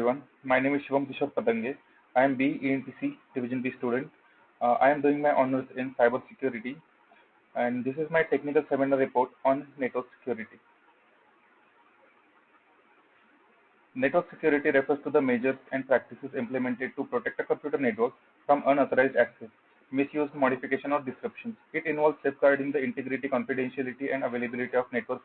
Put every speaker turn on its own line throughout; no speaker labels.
Everyone. My name is Shivam Kishor Patange. I am BE-ENTC Division B student. I am doing my honors in cybersecurity, and this is my technical seminar report on network security. Network security refers to the measures and practices implemented to protect a computer network from unauthorized access, misuse, modification, or disruptions. It involves safeguarding the integrity, confidentiality, and availability of network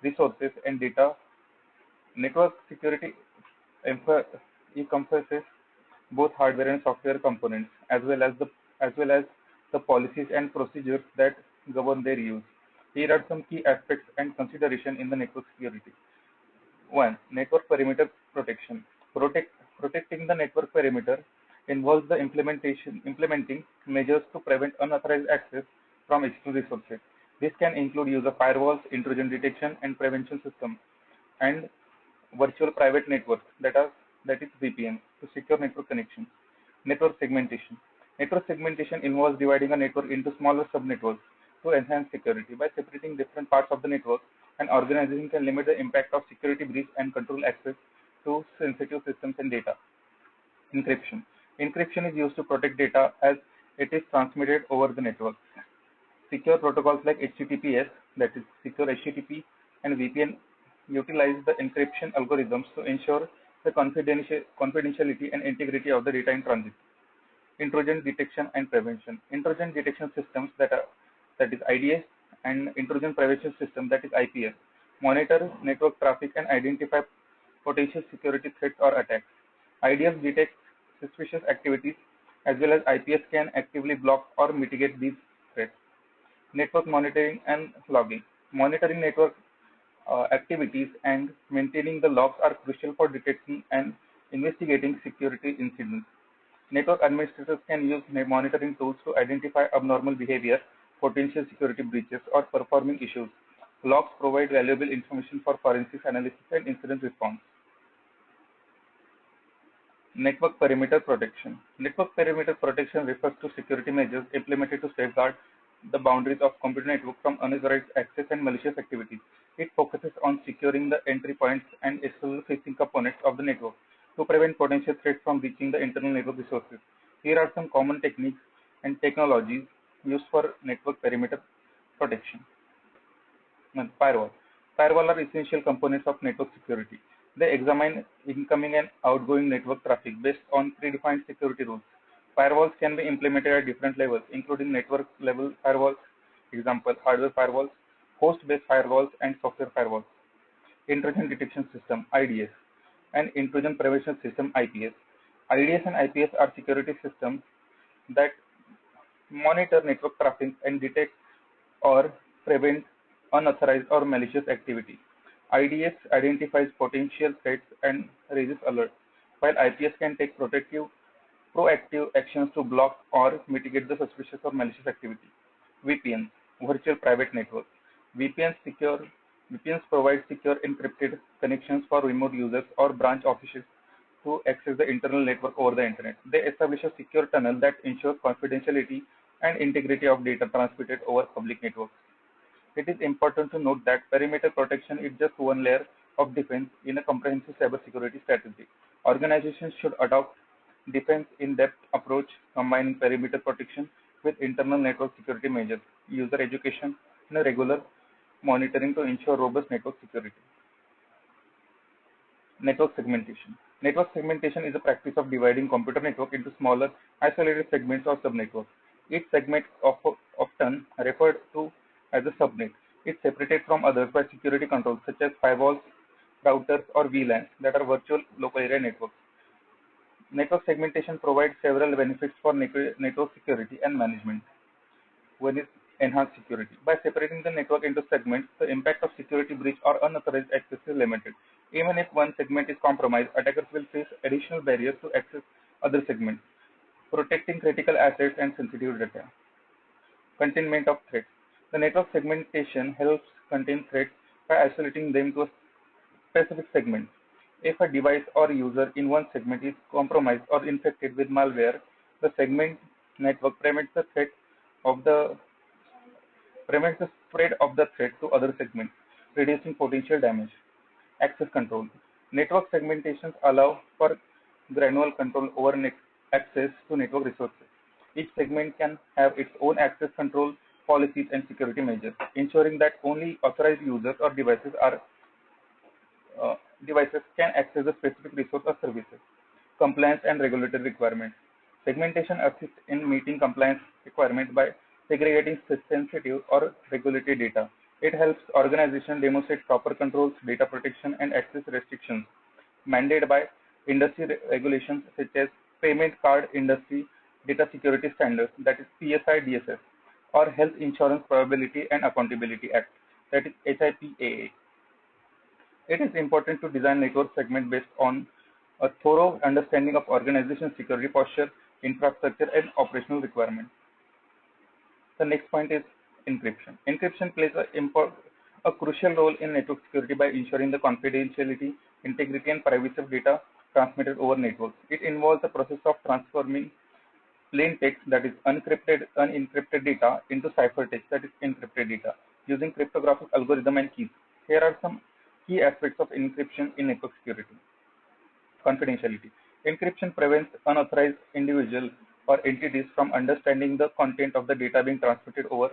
resources and data. Network security encompasses both hardware and software components, as well as the policies and procedures that govern their use. Here are some key aspects and consideration in the network security. 1. Network perimeter protection. Protecting the network perimeter involves the implementing measures to prevent unauthorized access from external resources. This can include use of firewalls, intrusion detection and prevention systems, and virtual private networks that is VPN to secure network connections. Network segmentation. Network segmentation involves dividing a network into smaller subnetworks to enhance security. By separating different parts of the network, an organization can limit the impact of security breach and control access to sensitive systems and data. Encryption. Encryption is used to protect data as it is transmitted over the network. Secure protocols like HTTPS, that is secure HTTP, and VPN utilize the encryption algorithms to ensure the confidentiality and integrity of the data in transit. Intrusion detection and prevention. Intrusion detection systems that is IDS and intrusion prevention system that is IPS monitor network traffic and identify potential security threats or attacks. IDS detects suspicious activities as well as IPS can actively block or mitigate these threats. Network monitoring and logging. Monitoring network activities and maintaining the logs are crucial for detecting and investigating security incidents. Network administrators can use monitoring tools to identify abnormal behavior, potential security breaches, or performing issues. Logs provide valuable information for forensics analysis and incident response. Network perimeter protection. Network perimeter protection refers to security measures implemented to safeguard the boundaries of computer network from unauthorized access and malicious activities. It focuses on securing the entry points and external-facing components of the network to prevent potential threats from reaching the internal network resources. Here are some common techniques and technologies used for network perimeter protection. Firewall. Firewall are essential components of network security. They examine incoming and outgoing network traffic based on predefined security rules. Firewalls can be implemented at different levels, including network level firewalls, example, hardware firewalls, host-based firewalls, and software firewalls. Intrusion detection system, IDS, and intrusion prevention system, IPS. IDS and IPS are security systems that monitor network traffic and detect or prevent unauthorized or malicious activity. IDS identifies potential threats and raises alerts, while IPS can take proactive actions to block or mitigate the suspicious or malicious activity. VPN, virtual private network. VPNs provide secure encrypted connections for remote users or branch offices to access the internal network over the internet. They establish a secure tunnel that ensures confidentiality and integrity of data transmitted over public networks. It is important to note that perimeter protection is just one layer of defense in a comprehensive cybersecurity strategy. Organizations should adopt defense in-depth approach combining perimeter protection with internal network security measures, user education, and regular monitoring to ensure robust network security. Network segmentation. Network segmentation is a practice of dividing computer network into smaller, isolated segments or subnetworks. Each segment, often referred to as a subnet, is separated from others by security controls such as firewalls, routers, or VLANs that are virtual local area networks. Network segmentation provides several benefits for network security and management. One is enhanced security. By separating the network into segments, the impact of security breach or unauthorized access is limited. Even if one segment is compromised, attackers will face additional barriers to access other segments, protecting critical assets and sensitive data. Containment of threats. The network segmentation helps contain threats by isolating them to a specific segment. If a device or user in one segment is compromised or infected with malware, the segment network prevents the spread of the threat to other segments, reducing potential damage. Access control. Network segmentations allow for granular control over access to network resources. Each segment can have its own access control policies and security measures, ensuring that only authorized users or devices can access the specific resource or services. Compliance and regulatory requirements. Segmentation assists in meeting compliance requirements by segregating sensitive or regulatory data. It helps organizations demonstrate proper controls, data protection, and access restrictions mandated by industry regulations such as Payment Card Industry Data Security Standards, that is PSI-DSS, or Health Insurance Probability and Accountability Act, that is HIPAA. It is important to design network segment based on a thorough understanding of organization security posture, infrastructure, and operational requirements. The next point is encryption. Encryption plays a crucial role in network security by ensuring the confidentiality, integrity, and privacy of data transmitted over networks. It involves the process of transforming plain text, that is unencrypted data, into ciphertext, that is encrypted data, using cryptographic algorithm and keys. Here are some key aspects of encryption in network security. Confidentiality. Encryption prevents unauthorized individuals or entities from understanding the content of the data being transmitted over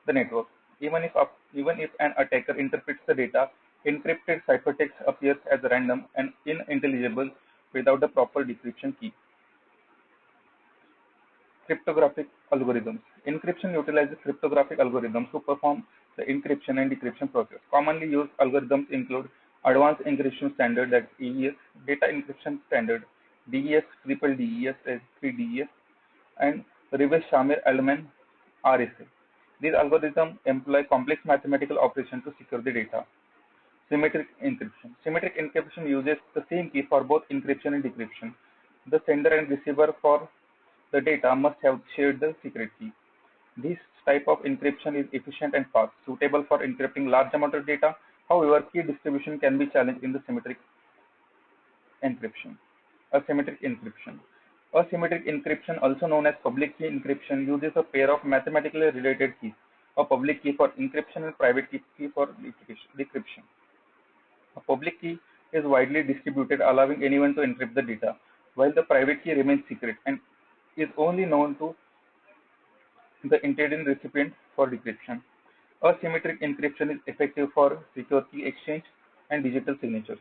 the network. Even if an attacker interprets the data, encrypted ciphertext appears as random and unintelligible without the proper decryption key. Cryptographic algorithms. Encryption utilizes cryptographic algorithms to perform the encryption and decryption process. Commonly used algorithms include Advanced Encryption Standard, that is AES, Data Encryption Standard, DES, Triple DES, 3DES, and Reves-Shamir-Ullman RSA. These algorithms employ complex mathematical operations to secure the data. Symmetric encryption. Symmetric encryption uses the same key for both encryption and decryption. The sender and receiver for the data must have shared the secret key. This type of encryption is efficient and fast, suitable for encrypting large amount of data. However, key distribution can be challenged in the symmetric encryption. Asymmetric encryption. Asymmetric encryption, also known as public key encryption, uses a pair of mathematically related keys, a public key for encryption and private key for decryption. A public key is widely distributed, allowing anyone to encrypt the data, while the private key remains secret and is only known to the intended recipient for decryption. Asymmetric encryption is effective for secure key exchange and digital signatures.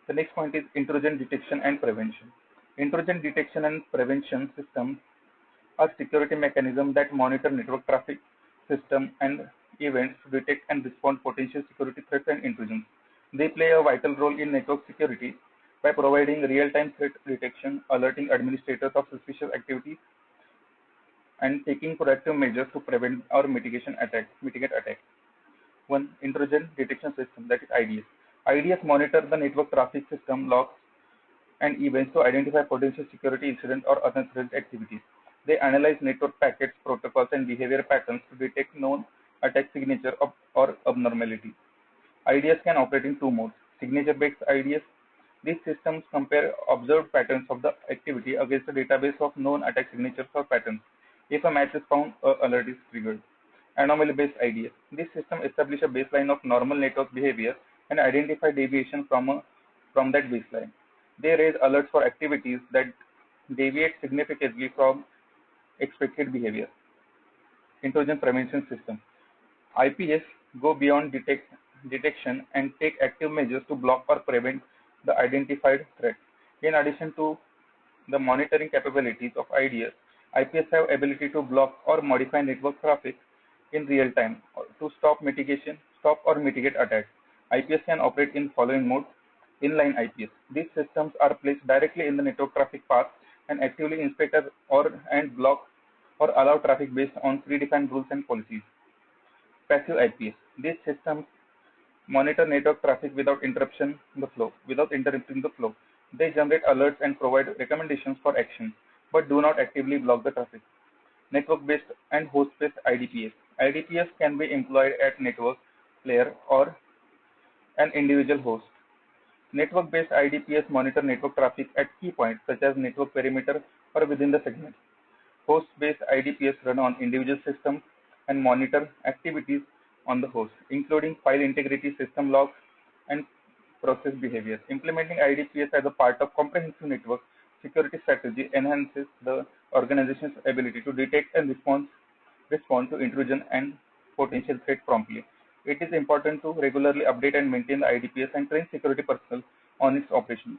The next point is intrusion detection and prevention. Intrusion detection and prevention systems are security mechanisms that monitor network traffic, system, and events to detect and respond to potential security threats and intrusions. They play a vital role in network security by providing real-time threat detection, alerting administrators of suspicious activities, and taking proactive measures to prevent or mitigate attacks. 1. Intrusion detection system, that is IDS. IDS monitor the network traffic system logs and events to identify potential security incidents or unauthorized activities. They analyze network packets, protocols, and behavior patterns to detect known attack signature or abnormalities. IDS can operate in two modes. Signature-based IDS. These systems compare observed patterns of the activity against a database of known attack signatures or patterns. If a match is found, an alert is triggered. Anomaly-based IDS. This system establishes a baseline of normal network behavior and identify deviation from that baseline. They raise alerts for activities that deviate significantly from expected behavior. Intrusion prevention system. IPS go beyond detection and take active measures to block or prevent the identified threat. In addition to the monitoring capabilities of IDS, IPS have ability to block or modify network traffic in real time to stop or mitigate attacks. IPS can operate in following modes. Inline IPS. These systems are placed directly in the network traffic path and actively inspect and block or allow traffic based on predefined rules and policies. Passive IPS. These systems monitor network traffic without interrupting the flow. They generate alerts and provide recommendations for action, but do not actively block the traffic. Network-based and host-based IDPS. IDPS can be employed at network layer or an individual host. Network-based IDPS monitor network traffic at key points such as network perimeter or within the segment. Host-based IDPS run on individual systems and monitor activities on the host, including file integrity, system logs, and process behavior. Implementing IDPS as a part of comprehensive network security strategy enhances the organization's ability to detect and respond to intrusion and potential threat promptly. It is important to regularly update and maintain the IDPS and train security personnel on its operations.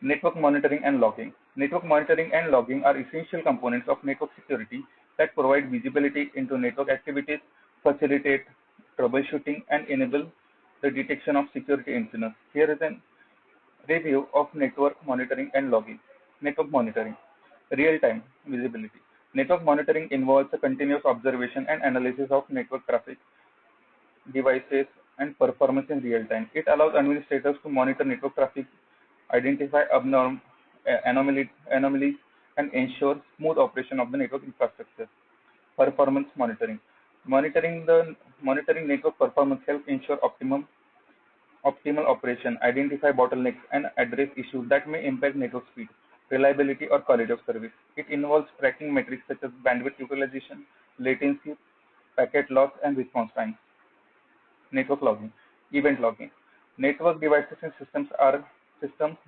Network monitoring and logging. Network monitoring and logging are essential components of network security that provide visibility into network activities, facilitate troubleshooting, and enable the detection of security incidents. Here is a review of network monitoring and logging. Network monitoring. Real-time visibility. Network monitoring involves a continuous observation and analysis of network traffic, devices, and performance in real time. It allows administrators to monitor network traffic, identify anomalies, and ensure smooth operation of the network infrastructure. Performance monitoring. Monitoring network performance helps ensure optimal operation, identify bottlenecks, and address issues that may impact network speed, reliability, or quality of service. It involves tracking metrics such as bandwidth utilization, latency, packet loss, and response time. Network logging. Event logging. Network devices and systems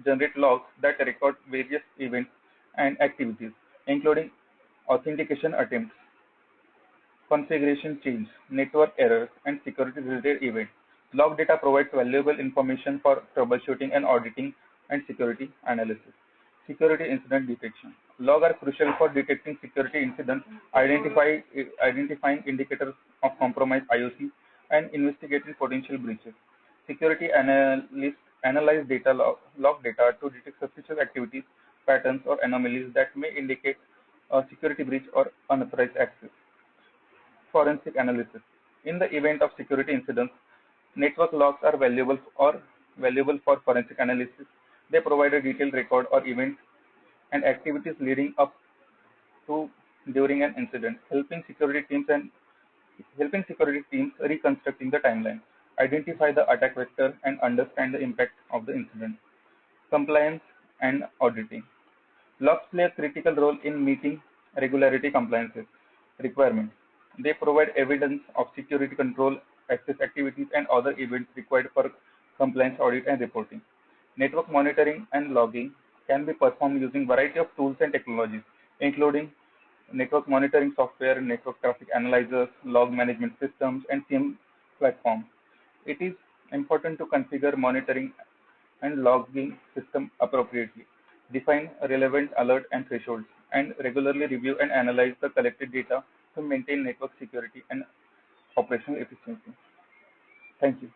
generate logs that record various events and activities, including authentication attempts, configuration change, network errors, and security-related events. Log data provides valuable information for troubleshooting and auditing and security analysis. Security incident detection. Logs are crucial for detecting security incidents, identifying indicators of compromised IOC, and investigating potential breaches. Security analysts analyze log data to detect suspicious activities, patterns, or anomalies that may indicate a security breach or unauthorized access. Forensic analysis. In the event of security incidents, network logs are valuable for forensic analysis. They provide a detailed record of events and activities leading up to during an incident, helping security teams reconstructing the timeline, identify the attack vector, and understand the impact of the incident. Compliance and auditing. Logs play a critical role in meeting regularity compliances requirements. They provide evidence of security control, access activities, and other events required for compliance audit and reporting. Network monitoring and logging can be performed using a variety of tools and technologies, including network monitoring software, network traffic analyzers, log management systems, and SIEM platforms. It is important to configure monitoring and logging system appropriately, define relevant alert and thresholds, and regularly review and analyze the collected data to maintain network security and operational efficiency. Thank you.